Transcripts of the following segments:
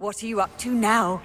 What are you up to now?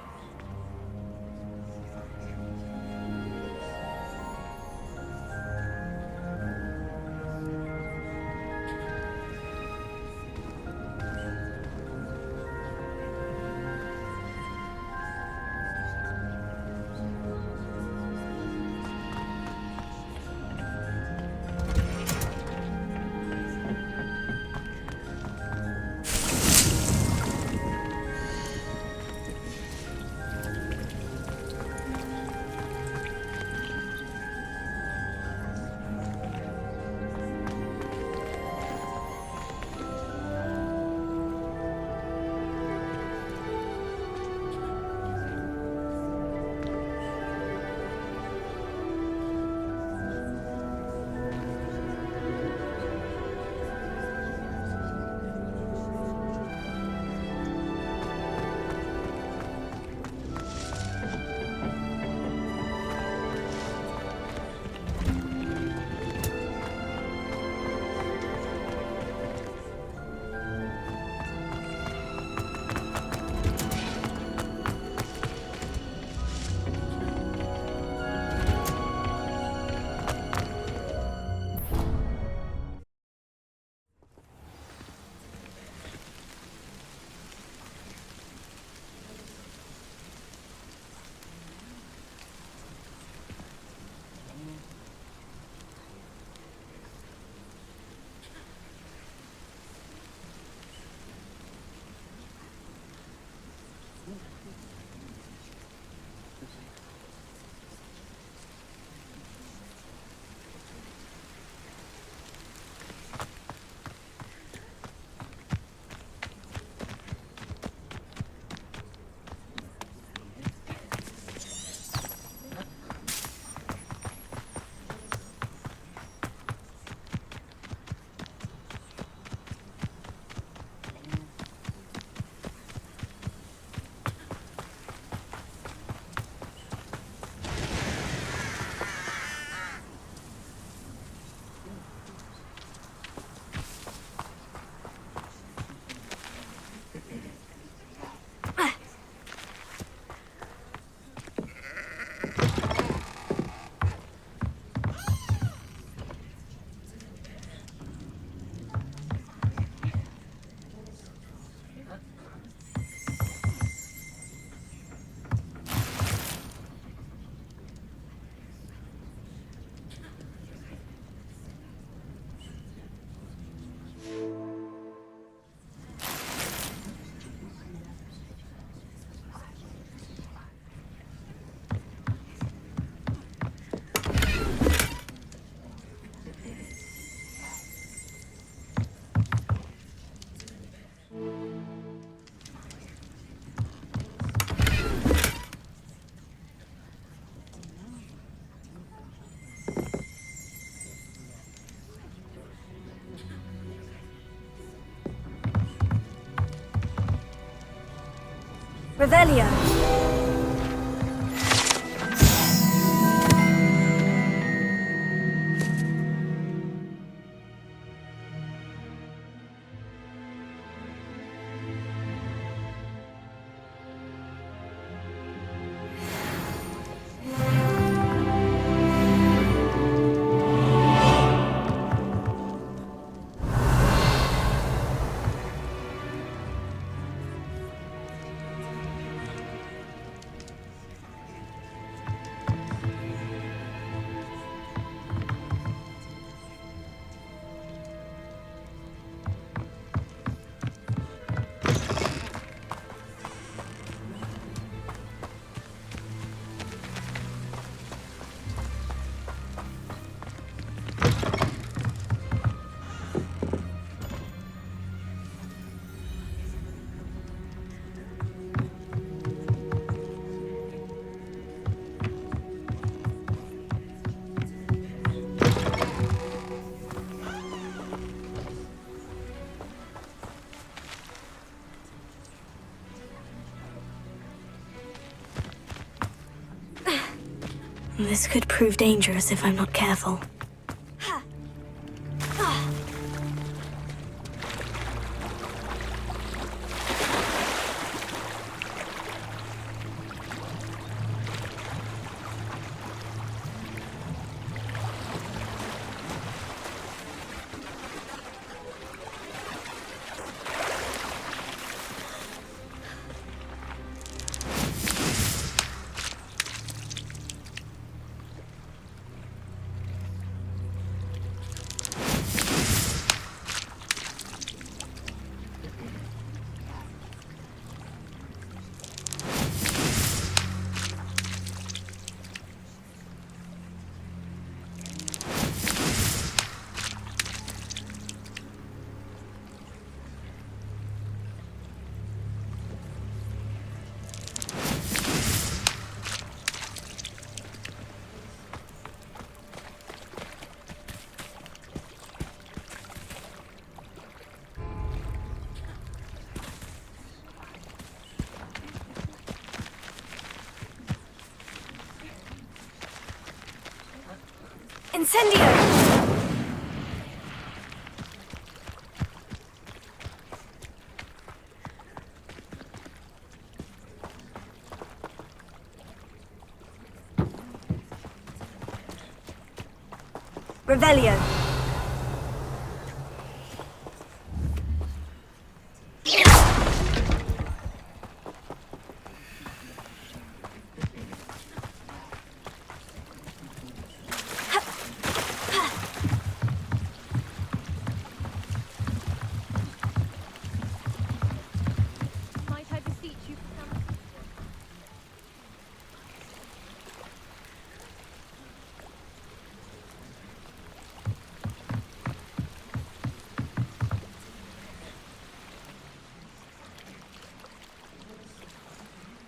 Revelio. This could prove dangerous if I'm not careful. Incendio! Revelio. Might I beseech you for some...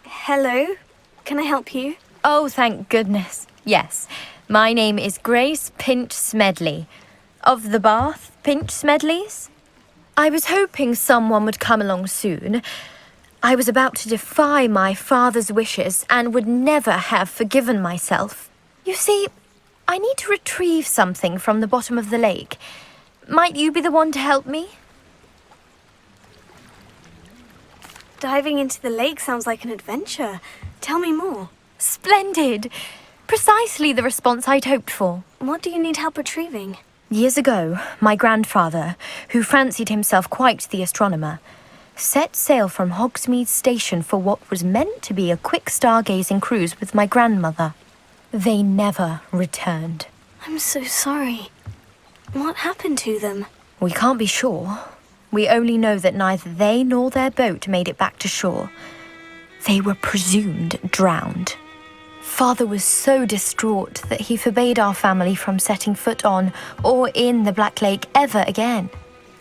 Hello? Can I help you? Oh, thank goodness. Yes. My name is Grace Pinch-Smedley. Of the Bath Pinch-Smedleys? I was hoping someone would come along soon. I was about to defy my father's wishes and would never have forgiven myself. You see, I need to retrieve something from the bottom of the lake. Might you be the one to help me? Diving into the lake sounds like an adventure. Tell me more. Splendid! Precisely the response I'd hoped for. What do you need help retrieving? Years ago, my grandfather, who fancied himself quite the astronomer, set sail from Hogsmeade Station for what was meant to be a quick stargazing cruise with my grandmother. They never returned. I'm so sorry. What happened to them? We can't be sure. We only know that neither they nor their boat made it back to shore. They were presumed drowned. Father was so distraught that he forbade our family from setting foot on or in the Black Lake ever again.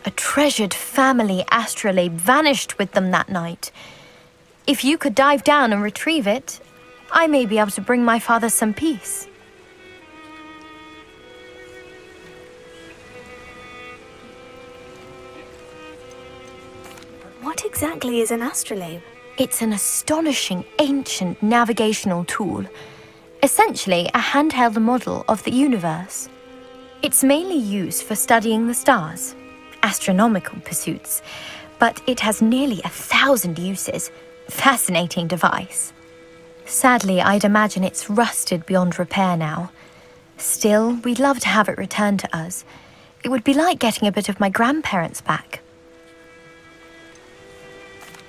A treasured family astrolabe vanished with them that night. If you could dive down and retrieve it, I may be able to bring my father some peace. What exactly is an astrolabe? It's an astonishing ancient navigational tool, essentially a handheld model of the universe. It's mainly used for studying the stars, astronomical pursuits, but it has nearly 1,000 uses. Fascinating device. Sadly, I'd imagine it's rusted beyond repair now. Still, we'd love to have it returned to us. It would be like getting a bit of my grandparents back.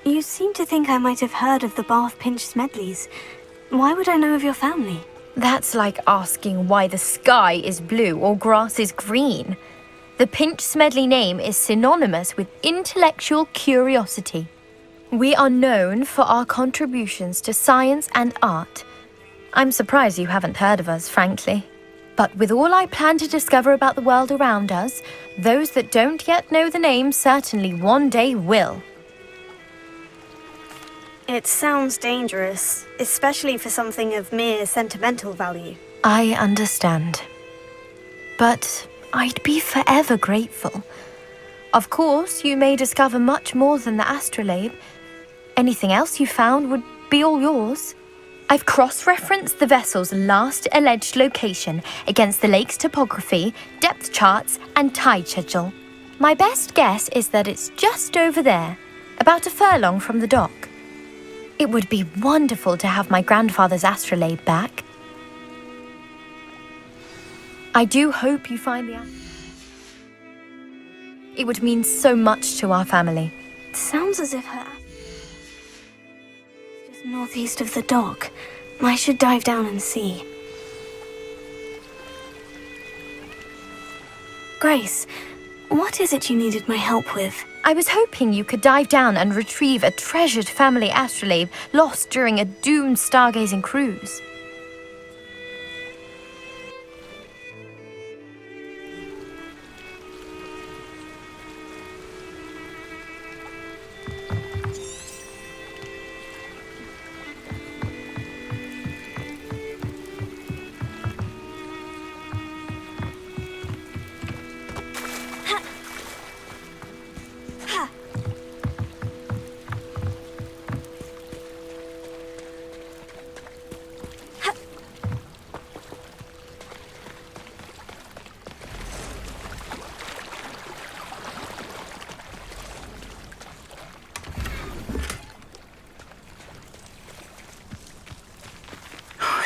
You seem to think I might have heard of the Bath Pinch-Smedleys. Why would I know of your family? That's like asking why the sky is blue or grass is green. The Pinch-Smedley name is synonymous with intellectual curiosity. We are known for our contributions to science and art. I'm surprised you haven't heard of us, frankly. But with all I plan to discover about the world around us, those that don't yet know the name certainly one day will. It sounds dangerous, especially for something of mere sentimental value. I understand. But I'd be forever grateful. Of course, you may discover much more than the astrolabe. Anything else you found would be all yours. I've cross-referenced the vessel's last alleged location against the lake's topography, depth charts, and tide schedule. My best guess is that it's just over there, about a furlong from the dock. It would be wonderful to have my grandfather's astrolabe back. I do hope you find the It would mean so much to our family. It sounds as if her... just northeast of the dock. I should dive down and see. Grace, what is it you needed my help with? I was hoping you could dive down and retrieve a treasured family astrolabe lost during a doomed stargazing cruise.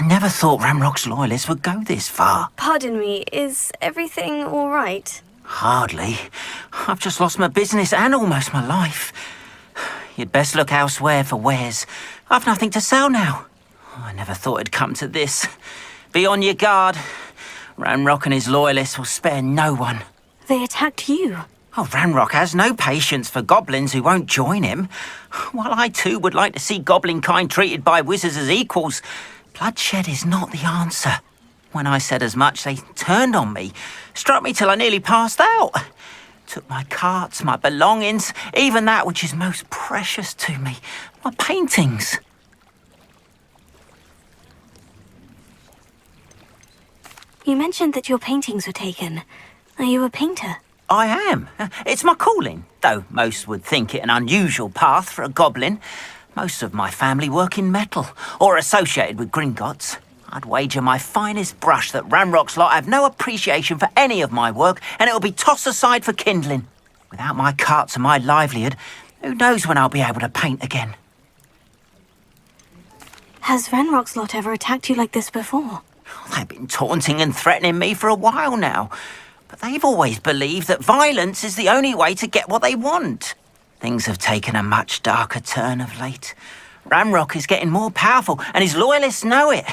never thought Ranrock's loyalists would go this far. Pardon me, is everything all right? Hardly. I've just lost my business and almost my life. You'd best look elsewhere for wares. I've nothing to sell now. I never thought it'd come to this. Be on your guard. Ranrock and his loyalists will spare no one. They attacked you. Oh, Ranrock has no patience for goblins who won't join him. While I too would like to see goblin kind treated by wizards as equals, bloodshed is not the answer. When I said as much, they turned on me, struck me till I nearly passed out. Took my carts, my belongings, even that which is most precious to me, my paintings. You mentioned that your paintings were taken. Are you a painter? I am. It's my calling, though most would think it an unusual path for a goblin. Most of my family work in metal, or associated with Gringotts. I'd wager my finest brush that Ranrock's lot have no appreciation for any of my work, and it'll be tossed aside for kindling. Without my carts and my livelihood, who knows when I'll be able to paint again? Has Ranrock's lot ever attacked you like this before? They've been taunting and threatening me for a while now. But they've always believed that violence is the only way to get what they want. Things have taken a much darker turn of late. Ranrock is getting more powerful, and his loyalists know it.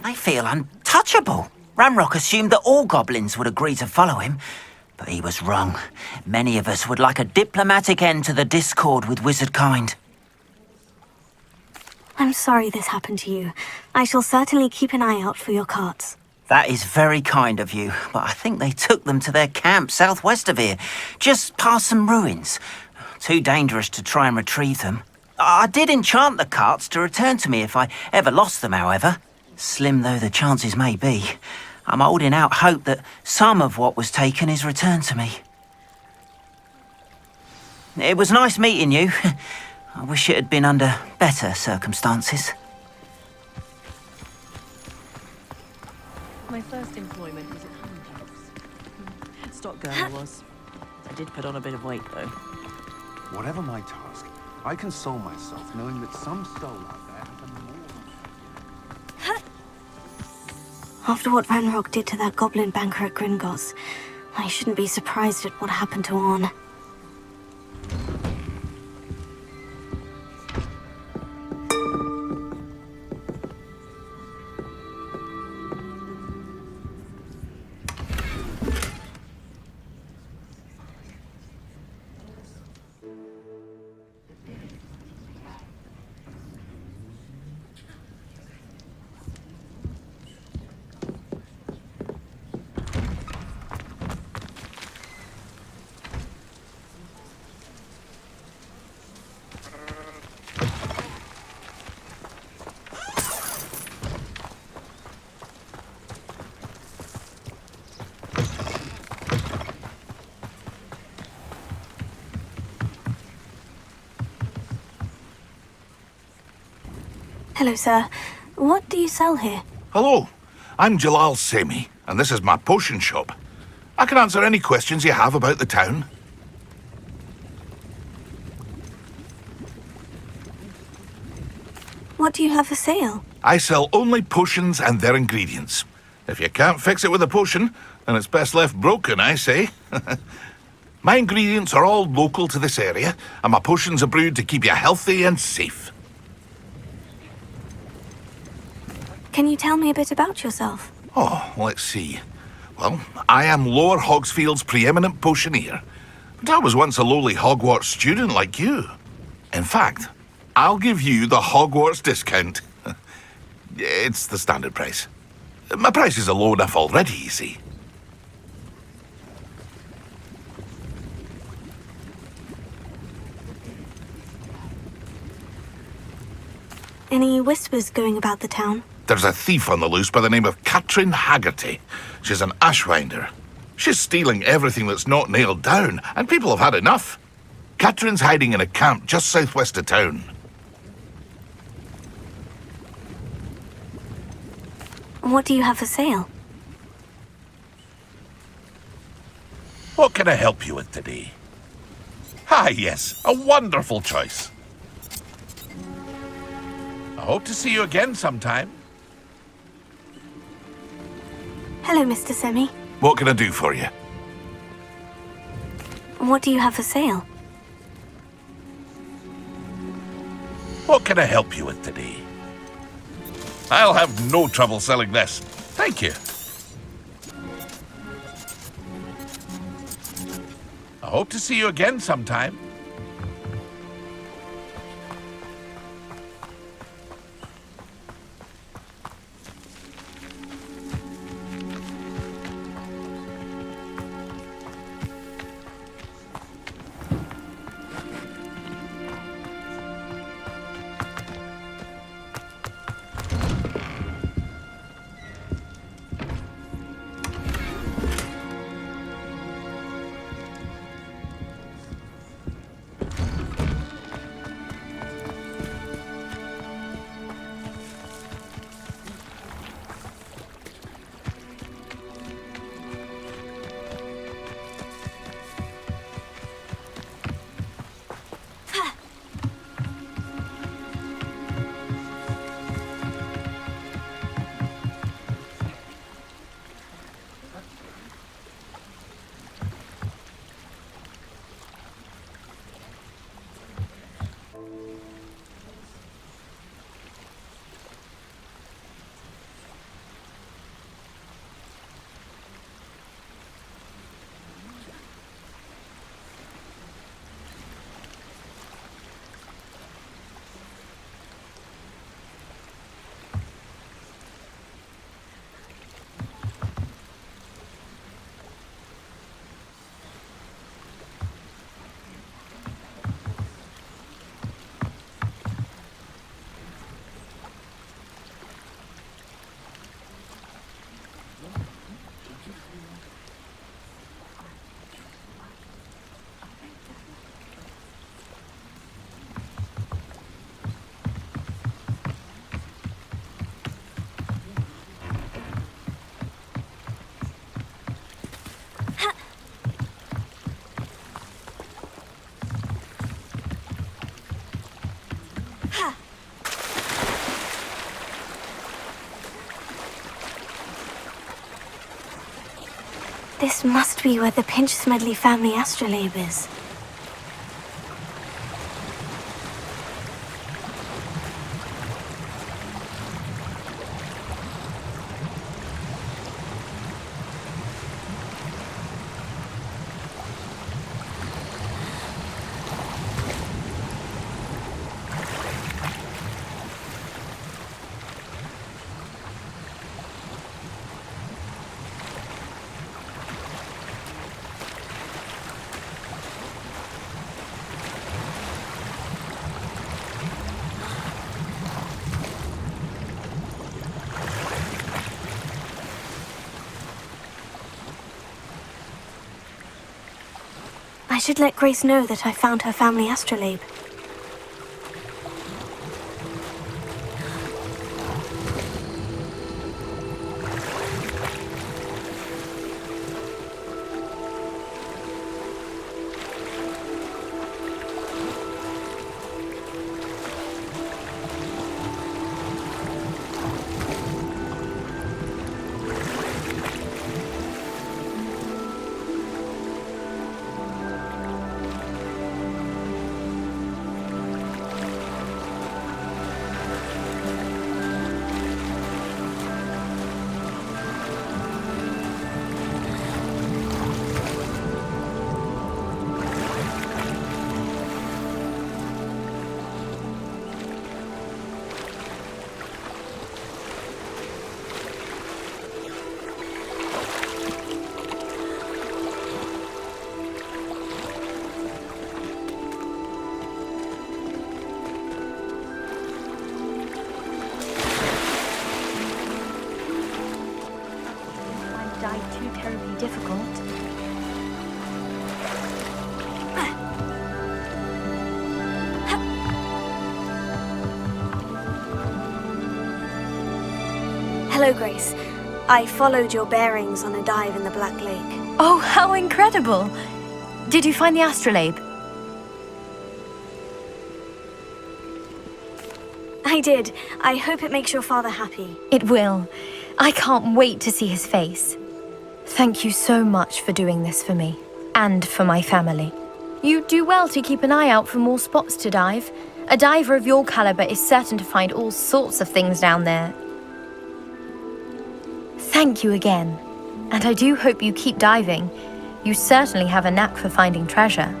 They feel untouchable. Ranrock assumed that all goblins would agree to follow him, but he was wrong. Many of us would like a diplomatic end to the discord with wizard kind. I'm sorry this happened to you. I shall certainly keep an eye out for your carts. That is very kind of you, but I think they took them to their camp southwest of here, just past some ruins. Too dangerous to try and retrieve them. I did enchant the carts to return to me if I ever lost them, however. Slim though the chances may be, I'm holding out hope that some of what was taken is returned to me. It was nice meeting you. I wish it had been under better circumstances. My first employment was at Hogwarts. Stock girl I was. I did put on a bit of weight, though. Whatever my task, I console myself knowing that some soul out there has a more... After what Ranrock did to that goblin banker at Gringotts, I shouldn't be surprised at what happened to Orn. Hello, sir. What do you sell here? Hello, I'm Jalal Sehmi, and this is my potion shop. I can answer any questions you have about the town. What do you have for sale? I sell only potions and their ingredients. If you can't fix it with a potion, then it's best left broken, I say. My ingredients are all local to this area, and my potions are brewed to keep you healthy and safe. Can you tell me a bit about yourself? Oh, let's see. Well, I am Lower Hogsfield's preeminent potioneer. But I was once a lowly Hogwarts student like you. In fact, I'll give you the Hogwarts discount. It's the standard price. My prices are low enough already, you see. Any whispers going about the town? There's a thief on the loose by the name of Catrin Haggerty. She's an ashwinder. She's stealing everything that's not nailed down, and people have had enough. Catrin's hiding in a camp just southwest of town. What do you have for sale? What can I help you with today? Ah, yes, a wonderful choice. I hope to see you again sometime. Hello, Mr. Sehmi. What can I do for you? What do you have for sale? What can I help you with today? I'll have no trouble selling this. Thank you. I hope to see you again sometime. This must be where the Pinch-Smedley family astrolabe is. I should let Grace know that I found her family astrolabe. Difficult. Hello, Grace. I followed your bearings on a dive in the Black Lake. Oh, how incredible! Did you find the astrolabe? I did. I hope it makes your father happy. It will. I can't wait to see his face. Thank you so much for doing this for me, and for my family. You do well to keep an eye out for more spots to dive. A diver of your caliber is certain to find all sorts of things down there. Thank you again, and I do hope you keep diving. You certainly have a knack for finding treasure.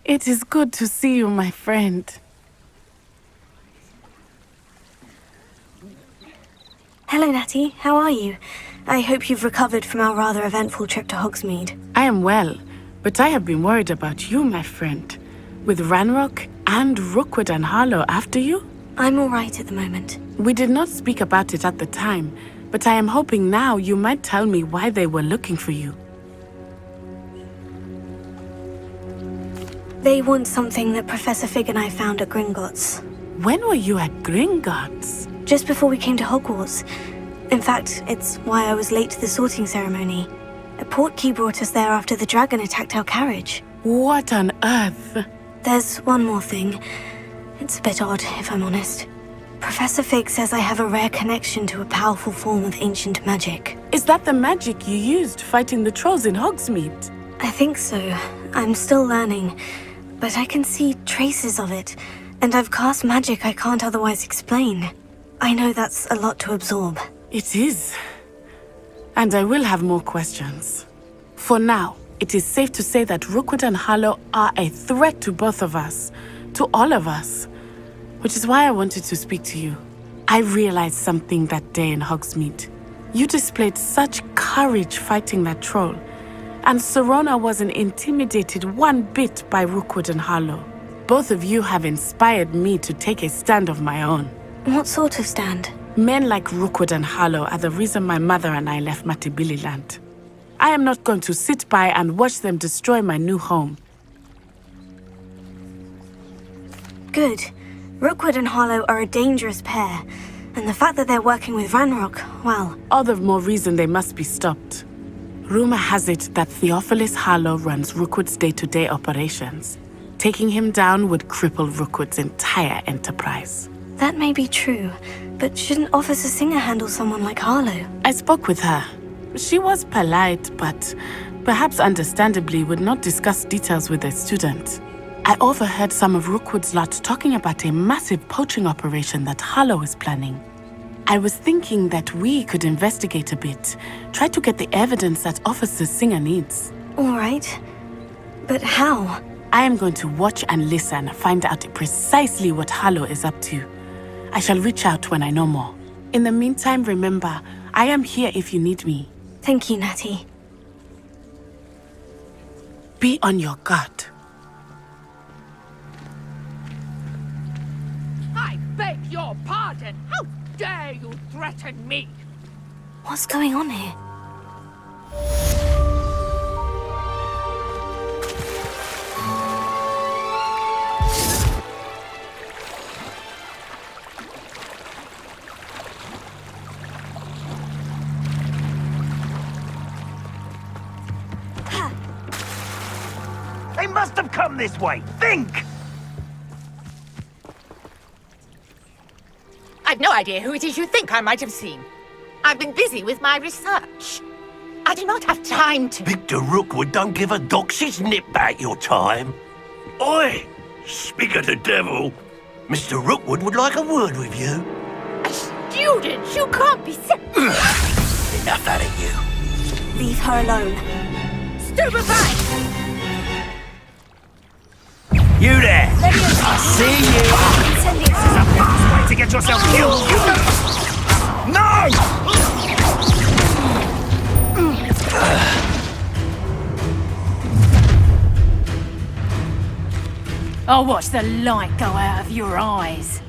It is good to see you, my friend. Hello, Natty. How are you? I hope you've recovered from our rather eventful trip to Hogsmeade. I am well, but I have been worried about you, my friend. With Ranrock and Rookwood and Harlow after you? I'm all right at the moment. We did not speak about it at the time, but I am hoping now you might tell me why they were looking for you. They want something that Professor Fig and I found at Gringotts. When were you at Gringotts? Just before we came to Hogwarts. In fact, it's why I was late to the sorting ceremony. A portkey brought us there after the dragon attacked our carriage. What on earth? There's one more thing. It's a bit odd, if I'm honest. Professor Fig says I have a rare connection to a powerful form of ancient magic. Is that the magic you used fighting the trolls in Hogsmeade? I think so. I'm still learning, but I can see traces of it, and I've cast magic I can't otherwise explain. I know that's a lot to absorb. It is. And I will have more questions. For now, it is safe to say that Rookwood and Harlow are a threat to both of us, to all of us, which is why I wanted to speak to you. I realized something that day in Hogsmeade. You displayed such courage fighting that troll, and Serona wasn't intimidated one bit by Rookwood and Harlow. Both of you have inspired me to take a stand of my own. What sort of stand? Men like Rookwood and Harlow are the reason my mother and I left Matabeleland. I am not going to sit by and watch them destroy my new home. Good. Rookwood and Harlow are a dangerous pair, and the fact that they're working with Ranrock, well... All the more reason they must be stopped. Rumor has it that Theophilus Harlow runs Rookwood's day-to-day operations. Taking him down would cripple Rookwood's entire enterprise. That may be true, but shouldn't Officer Singer handle someone like Harlow? I spoke with her. She was polite, but perhaps understandably would not discuss details with a student. I overheard some of Rookwood's lot talking about a massive poaching operation that Harlow is planning. I was thinking that we could investigate a bit, try to get the evidence that Officer Singer needs. All right. But how? I am going to watch and listen, find out precisely what Harlow is up to. I shall reach out when I know more. In the meantime, remember, I am here if you need me. Thank you, Natty. Be on your guard. I beg your pardon. How dare you threaten me? What's going on here? They must have come this way. Think! I've no idea who it is you think I might have seen. I've been busy with my research. I do not have time to... Victor Rookwood don't give a doxy's nip back your time. Oi! Speak of the devil. Mr. Rookwood would like a word with you. A student? You can't be... Enough out of you. Leave her alone. Stupefy! You there! I see you! This is a fast way to get yourself killed! No! I'll watch the light go out of your eyes.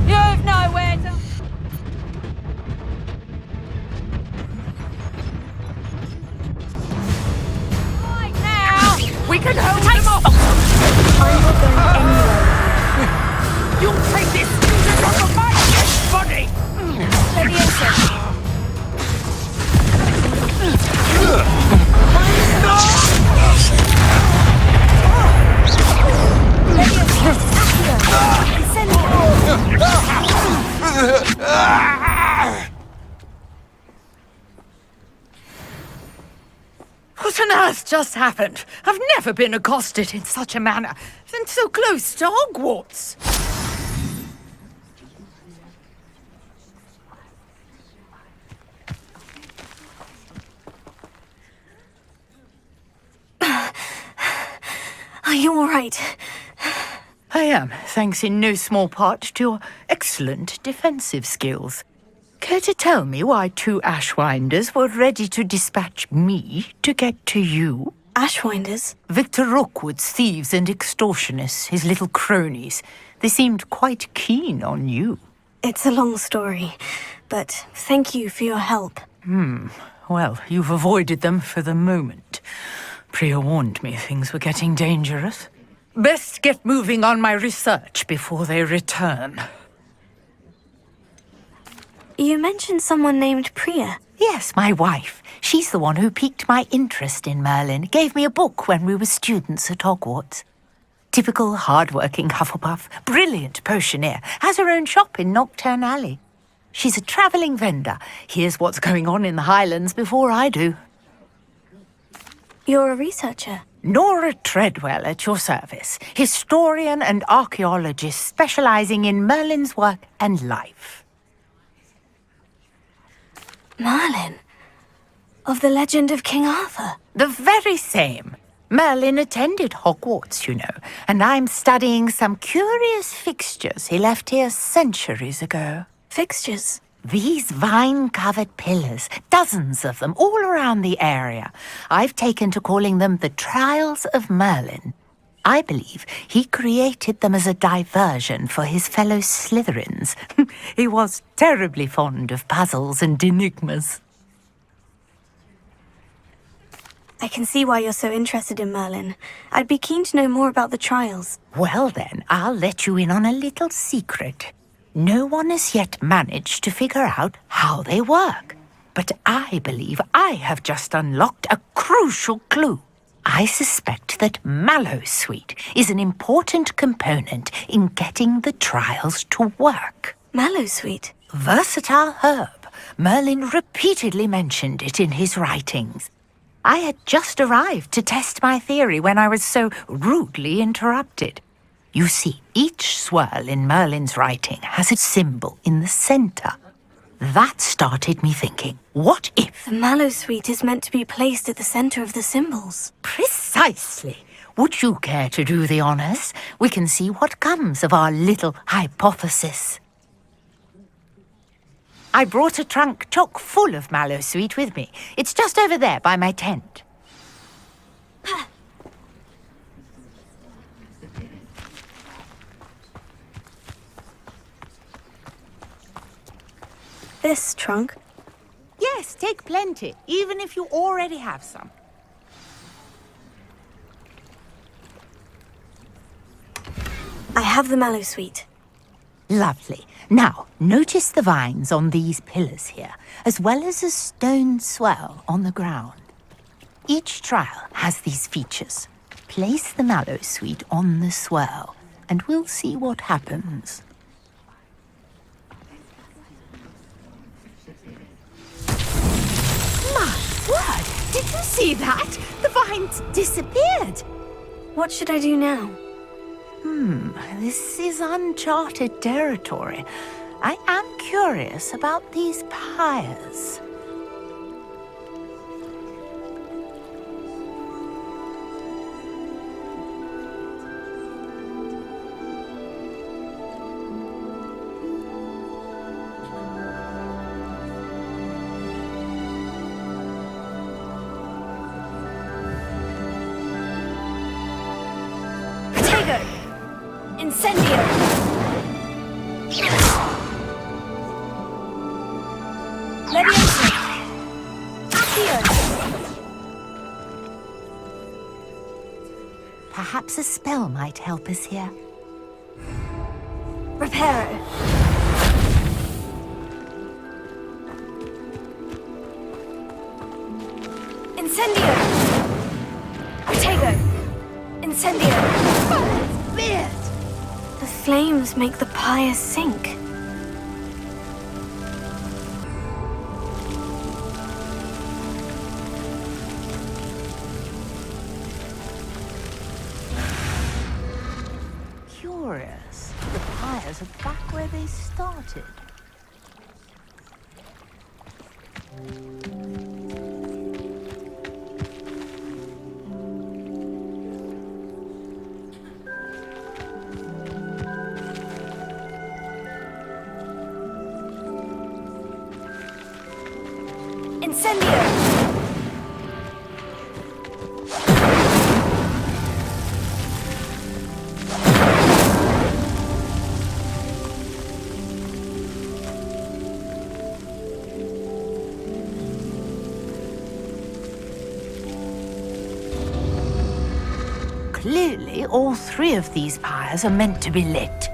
You've nowhere to... Right now! We can hold them off! I'm not going anywhere. You'll take this student off of my dead body! What on earth just happened? I've never been accosted in such a manner, and so close to Hogwarts. Are you all right? I am, thanks in no small part to your excellent defensive skills. Care to tell me why 2 Ashwinders were ready to dispatch me to get to you? Ashwinders? Victor Rookwood's thieves and extortionists, his little cronies. They seemed quite keen on you. It's a long story, but thank you for your help. Well, you've avoided them for the moment. Priya warned me things were getting dangerous. Best get moving on my research before they return. You mentioned someone named Priya. Yes, my wife. She's the one who piqued my interest in Merlin. Gave me a book when we were students at Hogwarts. Typical hard-working Hufflepuff, brilliant potioneer, has her own shop in Nocturne Alley. She's a travelling vendor. Hears what's going on in the Highlands before I do. You're a researcher. Nora Treadwell at your service. Historian and archaeologist specialising in Merlin's work and life. Merlin? Of the legend of King Arthur? The very same. Merlin attended Hogwarts, you know, and I'm studying some curious fixtures he left here centuries ago. Fixtures? These vine-covered pillars, dozens of them, all around the area. I've taken to calling them the Trials of Merlin. I believe he created them as a diversion for his fellow Slytherins. He was terribly fond of puzzles and enigmas. I can see why you're so interested in Merlin. I'd be keen to know more about the trials. Well then, I'll let you in on a little secret. No one has yet managed to figure out how they work. But I believe I have just unlocked a crucial clue. I suspect that Mallowsweet is an important component in getting the trials to work. Mallowsweet? Versatile herb. Merlin repeatedly mentioned it in his writings. I had just arrived to test my theory when I was so rudely interrupted. You see, each swirl in Merlin's writing has a symbol in the centre. That started me thinking, what if... The Mallowsweet is meant to be placed at the centre of the symbols. Precisely. Would you care to do the honours? We can see what comes of our little hypothesis. I brought a trunk chock full of Mallowsweet with me. It's just over there by my tent. This trunk? Yes, take plenty, even if you already have some. I have the Mallowsweet. Lovely. Now, notice the vines on these pillars here, as well as a stone swell on the ground. Each trial has these features. Place the mallow sweet on the swirl, and we'll see what happens. My word! Did you see that? The vines disappeared. What should I do now? This is uncharted territory. I am curious about these pyres. Incendio! Leviosa! Accio! Perhaps a spell might help us here. Reparo! Incendio! Protego! Incendio! Weird! The flames make the pyre sink. Curious. The pyres are back where they started. Clearly, all three of these pyres are meant to be lit.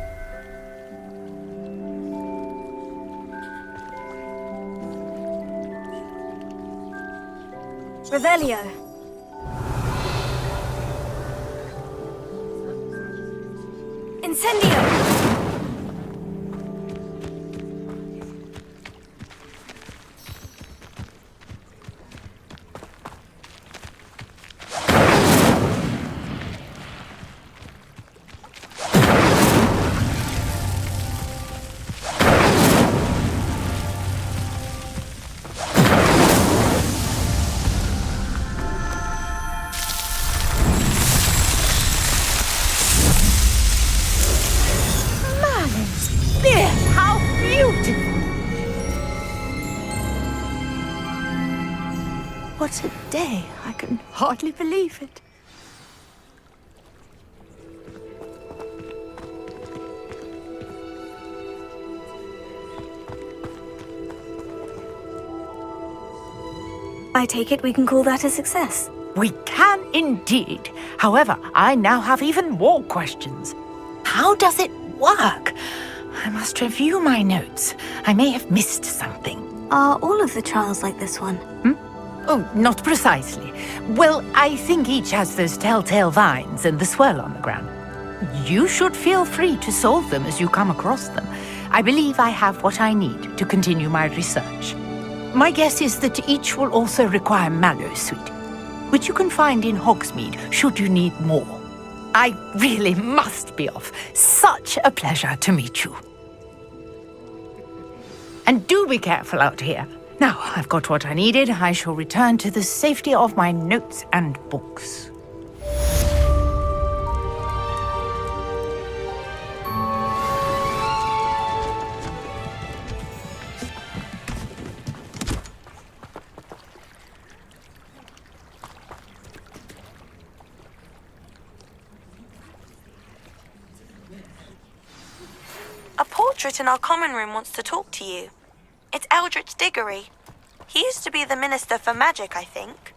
Revelio! Incendio! What a day! I can hardly believe it. I take it we can call that a success. We can indeed. However, I now have even more questions. How does it work? I must review my notes. I may have missed something. Are all of the trials like this one? Oh, not precisely. Well, I think each has those telltale vines and the swirl on the ground. You should feel free to solve them as you come across them. I believe I have what I need to continue my research. My guess is that each will also require mallow sweet, which you can find in Hogsmeade should you need more. I really must be off. Such a pleasure to meet you. And do be careful out here. Now, I've got what I needed. I shall return to the safety of my notes and books. A portrait in our common room wants to talk to you. It's Eldritch Diggory. He used to be the Minister for Magic, I think.